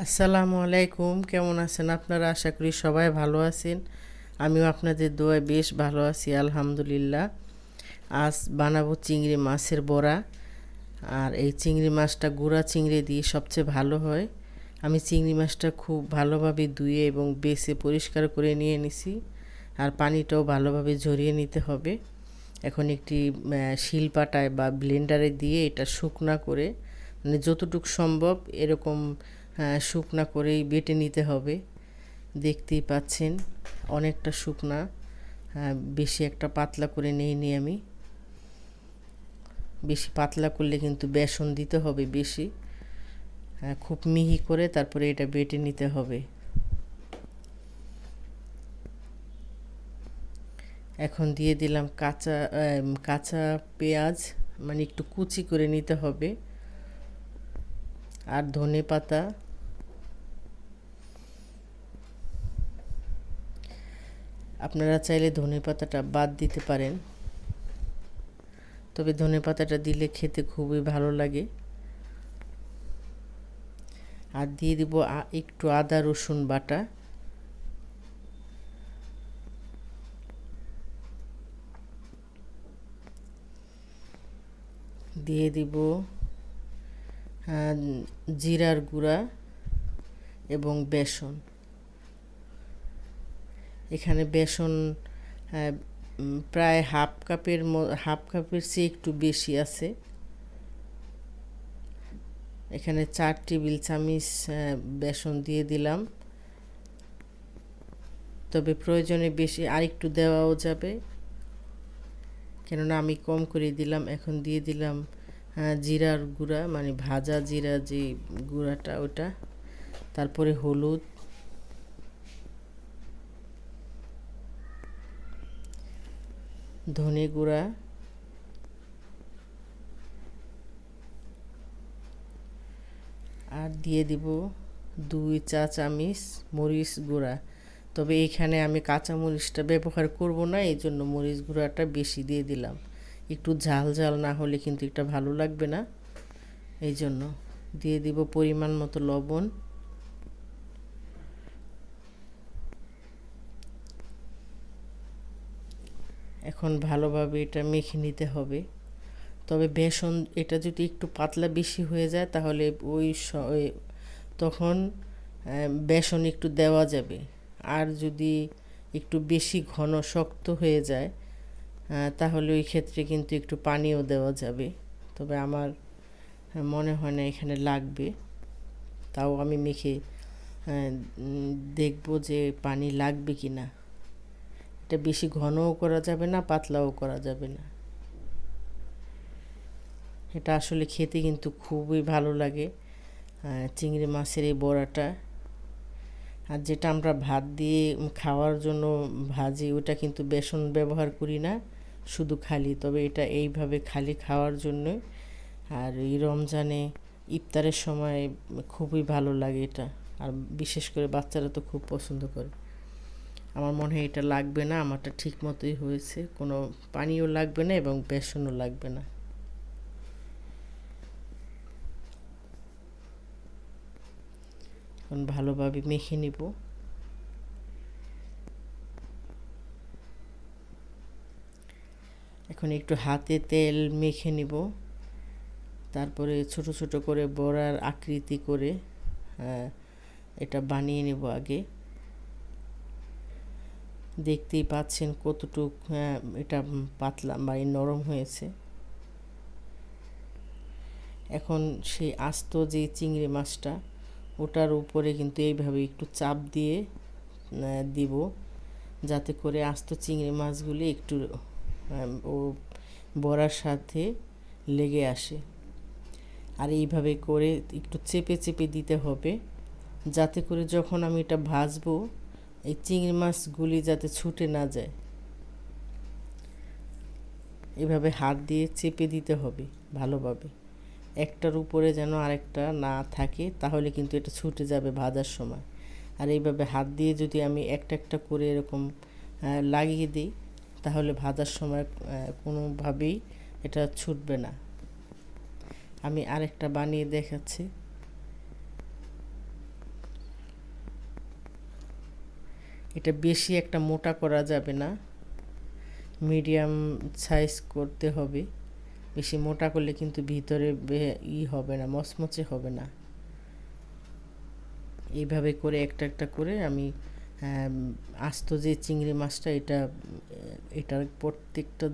আসসালামু আলাইকুম, কেমন আছেন আপনারা? আশা করি সবাই ভালো আছেন। আমিও আপনাদের দোয়ায় বেশ ভালো আছি, আলহামদুলিল্লাহ। আজ বানাবো চিংড়ি মাছের বড়া। আর এই চিংড়ি মাছটা গুঁড়া চিংড়ি দিয়ে সবচেয়ে ভালো হয়। আমি চিংড়ি মাছটা খুব ভালোভাবে ধুয়ে এবং বেছে পরিষ্কার করে নিয়ে নিছি। আর পানিটাও ভালোভাবে ঝরিয়ে নিতে হবে। এখন একটি শিলপাটায় বা ব্লেন্ডারে দিয়ে এটা শুকনা করে, মানে যতটুকু সম্ভব এরকম শুকনা করেই বেটে নিতে হবে। দেখতেই পাচ্ছেন অনেকটা শুকনা, বেশি একটা পাতলা করে নিইনি আমি। বেশি পাতলা করলে কিন্তু বেসন দিতে হবে বেশি, খুব মিহি করে তারপরে এটা বেটে নিতে হবে। এখন দিয়ে দিলাম কাঁচা কাঁচা পেঁয়াজ, মানে একটু কুচি করে নিতে হবে। আর ধনে পাতা, আপনারা চাইলে ধনে পাতাটা বাদ দিতে পারেন, তবে ধনে পাতাটা দিলে খেতে খুবই ভালো লাগে। আর দিয়ে দিব একটু আদা রসুন বাটা। দিয়ে দিব জিরার গুঁড়া এবং বেসন। এখানে বেসন প্রায় হাফ কাপের চেয়ে একটু বেশি আছে। এখানে 4 টেবিল চামচ বেসন দিয়ে দিলাম, তবে প্রয়োজনে বেশি আরেকটু দেওয়াও যাবে, কেননা আমি কম করে দিলাম। এখন দিয়ে দিলাম জিরার গুঁড়া, মানে ভাজা জিরা যে গুঁড়াটা ওটা। তারপরে হলুদ, ধনে গুঁড়া, আর দিয়ে দিব 2 চা চামচ মরিচ গুঁড়া। তবে এখানে আমি কাঁচা মরিচটা ব্যবহার করব না, এই জন্য মরিচ গুঁড়াটা বেশি দিয়ে দিলাম। একটু ঝাল ঝাল না হলে কিন্তু এটা ভালো লাগবে না, এই জন্য দিয়ে দিব পরিমাণ মতো লবণ। এখন ভালোভাবে এটা মেখে নিতে হবে। তবে বেসন এটা যদি একটু পাতলা বেশি হয়ে যায় তাহলে তখন বেসন একটু দেওয়া যাবে। আর যদি একটু বেশি ঘন শক্ত হয়ে যায় তাহলে ওই ক্ষেত্রে কিন্তু একটু পানিও দেওয়া যাবে। তবে আমার মনে হয় না এখানে লাগবে, তাও আমি মেখে দেখব যে পানি লাগবে কি না। এটা বেশি ঘনও করা যাবে না, পাতলাও করা যাবে না। এটা আসলে খেতে কিন্তু খুবই ভালো লাগে চিংড়ি মাছের এই বড়াটা। আর যেটা আমরা ভাত দিয়ে খাওয়ার জন্য ভাজি, ওটা কিন্তু বেসন ব্যবহার করি না, শুধু খালি। তবে এটা এইভাবে খালি খাওয়ার জন্য, আর এই রমজানে ইফতারের সময় খুবই ভালো লাগে এটা। আর বিশেষ করে বাচ্চারা তো খুব পছন্দ করে। আমার মনে হয় এটা লাগবে না, আমারটা ঠিক মতোই হয়েছে, কোনো পানিও লাগবে না এবং বেসনও লাগবে না। এখন ভালোভাবে মেখে নিব। এখন একটু হাতে তেল মেখে নিব, তারপরে ছোট ছোট করে বড়ার আকৃতি করে এটা বানিয়ে নেব আগে। দেখতেই পাচ্ছেন কতটুক এটা পাতলা বা নরম হয়েছে। এখন সেই আস্ত যে চিংড়ি মাছটা, ওটার উপরে কিন্তু এইভাবে একটু চাপ দিয়ে দিব, যাতে করে আস্ত চিংড়ি মাছগুলি একটু ও বড়ার সাথে লেগে আসে। আর এইভাবে করে একটু চেপে চেপে দিতে হবে, যাতে করে যখন আমি এটা ভাজবো এই চিংড়ি মাছগুলি যাতে ছুটে না যায়। এভাবে হাত দিয়ে চেপে দিতে হবে ভালোভাবে, একটার উপরে যেন আরেকটা না থাকে, তাহলে কিন্তু এটা ছুটে যাবে ভাজার সময়। আর এইভাবে হাত দিয়ে যদি আমি একটা একটা করে এরকম লাগিয়ে দিই, তাহলে ভাজার সময় কোনোভাবেই এটা ছুটবে না। আমি আরেকটা বানিয়ে দেখাচ্ছি। এটা বেশি একটা মোটা করা যাবে না, মিডিয়াম সাইজ করতে হবে। বেশি মোটা করলে কিন্তু ভিতরে হবে না, মচমচে হবে না। এইভাবে করে একটা একটা করে আমি আস্ত যে চিংড়ি মাছটা এটার প্রত্যেকটা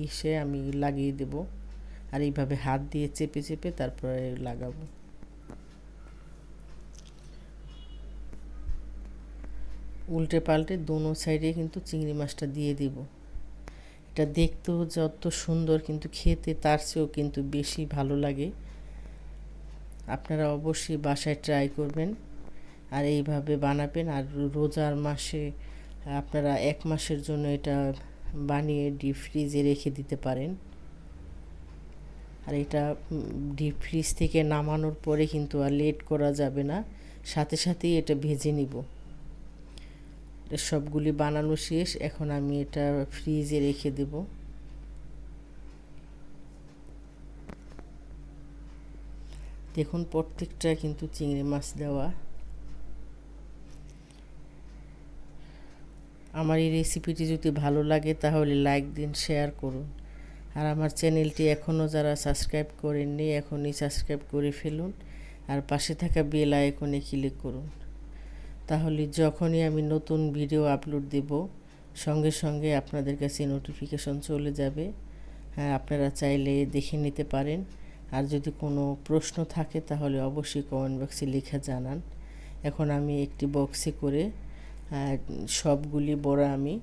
ইসে আমি লাগিয়ে দেব। আর এইভাবে হাত দিয়ে চেপে চেপে তারপরে লাগাবো। উল্টে পাল্টে দোনো সাইডে কিন্তু চিংড়ি মাছটা দিয়ে দিব। এটা দেখতেও যত সুন্দর কিন্তু খেতে তার চেয়েও কিন্তু বেশি ভালো লাগে। আপনারা অবশ্যই বাসায় ট্রাই করবেন আর এইভাবে বানাবেন। আর রোজার মাসে আপনারা 1 মাসের জন্য এটা বানিয়ে ডিপ ফ্রিজে রেখে দিতে পারেন। আর এটা ডিপ ফ্রিজ থেকে নামানোর পরে কিন্তু আর লেট করা যাবে না, সাথে সাথেই এটা ভেজে নিব। সবগুলি বানানো শেষ, এখন আমি এটা ফ্রিজে রেখে দেব। দেখুন প্রত্যেকটা কিন্তু চিংড়ি মাছ দেওয়া। আমার এই রেসিপিটি যদি ভালো লাগে তাহলে লাইক দিন, শেয়ার করুন। আর আমার চ্যানেলটি এখনও যারা সাবস্ক্রাইব করেননি এখনই সাবস্ক্রাইব করে ফেলুন। আর পাশে থাকা বেল আইকনে ক্লিক করুন, তাহলে যখনই আমি নতুন ভিডিও আপলোড দেব সঙ্গে সঙ্গে আপনাদের কাছে নোটিফিকেশন চলে যাবে। হ্যাঁ, আপনারা চাইলে দেখে নিতে পারেন। আর যদি কোনো প্রশ্ন থাকে তাহলে অবশ্যই কমেন্ট বক্সে লিখে জানান। এখন আমি একটি বক্সে করে সবগুলি বড়া আমি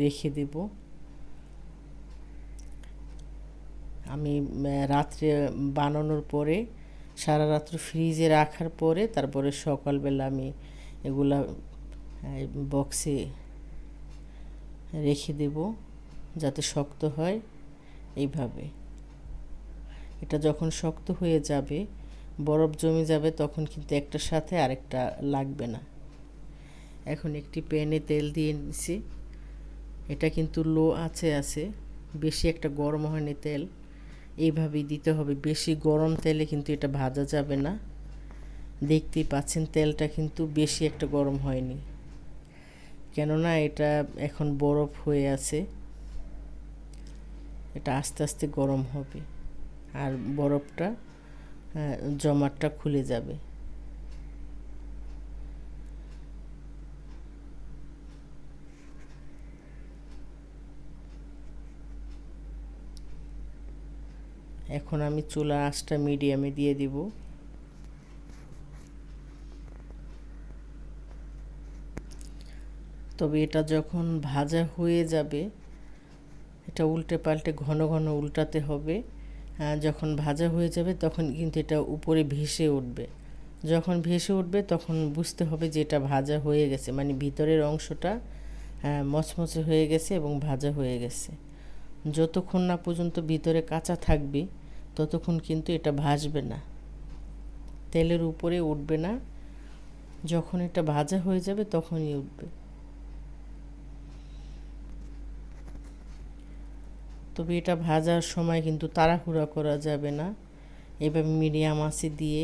রেখে দেব। আমি রাত্রে বানানোর পরে সারা রাত্র ফ্রিজে রাখার পরে তারপরে সকালবেলা আমি এগুলা বক্সে রেখে দেব যাতে শক্ত হয়। এইভাবে এটা যখন শক্ত হয়ে যাবে, বরফ জমে যাবে, তখন কিন্তু একটার সাথে আরেকটা লাগবে না। এখন একটি প্যানে তেল দিয়ে নিছি। এটা কিন্তু লো আঁচে আছে, বেশি একটা গরম হয়নি তেল। এইভাবেই দিতে হবে, বেশি গরম তেলে কিন্তু এটা ভাজা যাবে না। দেখতেই পাচ্ছেন তেলটা কিন্তু বেশি একটা গরম হয়নি, কেননা এটা এখন বরফ হয়ে আছে। এটা আস্তে আস্তে গরম হবে আর বরফটা জমাটটা খুলে যাবে। এখন আমি চুলার আঁচটা মিডিয়ামে দিয়ে দিব। তবে এটা যখন ভাজা হয়ে যাবে এটা উল্টে পাল্টে ঘন ঘন উল্টাতে হবে। যখন ভাজা হয়ে যাবে তখন কিন্তু এটা উপরে ভেসে উঠবে। যখন ভেসে উঠবে তখন বুঝতে হবে যে এটা ভাজা হয়ে গেছে, মানে ভিতরের অংশটা মচমচে হয়ে গেছে এবং ভাজা হয়ে গেছে। যতক্ষণ না পর্যন্ত ভিতরে কাঁচা থাকবে ততক্ষণ কিন্তু এটা ভাজবে না, তেলের উপরে উঠবে না। যখন এটা ভাজা হয়ে যাবে তখনই উঠবে। তবে এটা ভাজার সময় কিন্তু তাড়াহুড়া করা যাবে না। এভাবে মিডিয়াম আঁচে দিয়ে,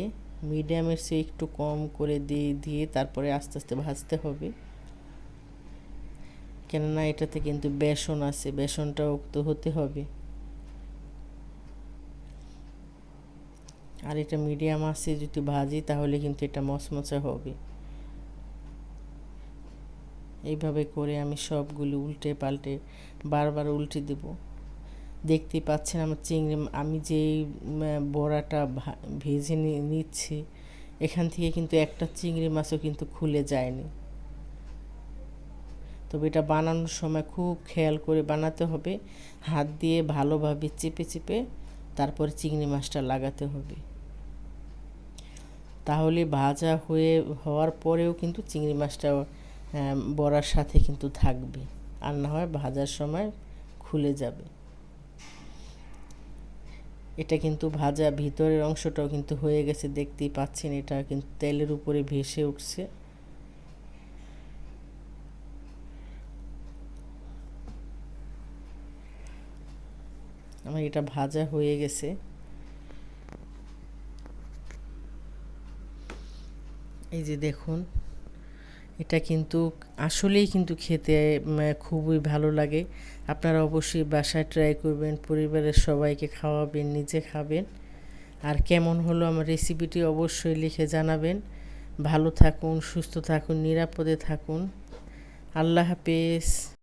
মিডিয়ামের চেয়ে একটু কম করে দিয়ে তারপরে আস্তে আস্তে ভাজতে হবে, কেননা এটাতে কিন্তু বেসন আছে, বেসনটাও তো হতে হবে। আর এটা মিডিয়াম আঁচে যদি ভাজি তাহলে কিন্তু এটা মচমচে হবে। এইভাবে করে আমি সবগুলো উল্টে পাল্টে বারবার উল্টে দেব। দেখতেই পাচ্ছেন আমার চিংড়ি, আমি যেই বড়াটা ভেজে নিচ্ছি এখান থেকে কিন্তু একটা চিংড়ি মাছও কিন্তু খুলে যায়নি। তবে এটা বানানোর সময় খুব খেয়াল করে বানাতে হবে, হাত দিয়ে ভালোভাবে চেপে চেপে তারপরে চিংড়ি মাছটা লাগাতে হবে। তাহলে ভাজা হওয়ার পরেও কিন্তু চিংড়ি মাছটা বড়ার সাথে কিন্তু থাকবে, আর না হয় ভাজার সময় খুলে যাবে। এটা কিন্তু ভাজা ভিতরের অংশটাও কিন্তু হয়ে গেছে, দেখতেই পাচ্ছেন এটা কিন্তু তেলের উপরে ভেসে উঠছে। আমার এটা ভাজা হয়ে গেছে। এই যে দেখুন এটা কিন্তু আসলেই কিন্তু খেতে খুবই ভালো লাগে। আপনারা অবশ্যই বাসায় ট্রাই করবেন, পরিবারের সবাইকে খাওয়াবেন, নিজে খাবেন। আর কেমন হলো আমার রেসিপিটি অবশ্যই লিখে জানাবেন। ভালো থাকুন, সুস্থ থাকুন, নিরাপদে থাকুন। আল্লাহ হাফেজ।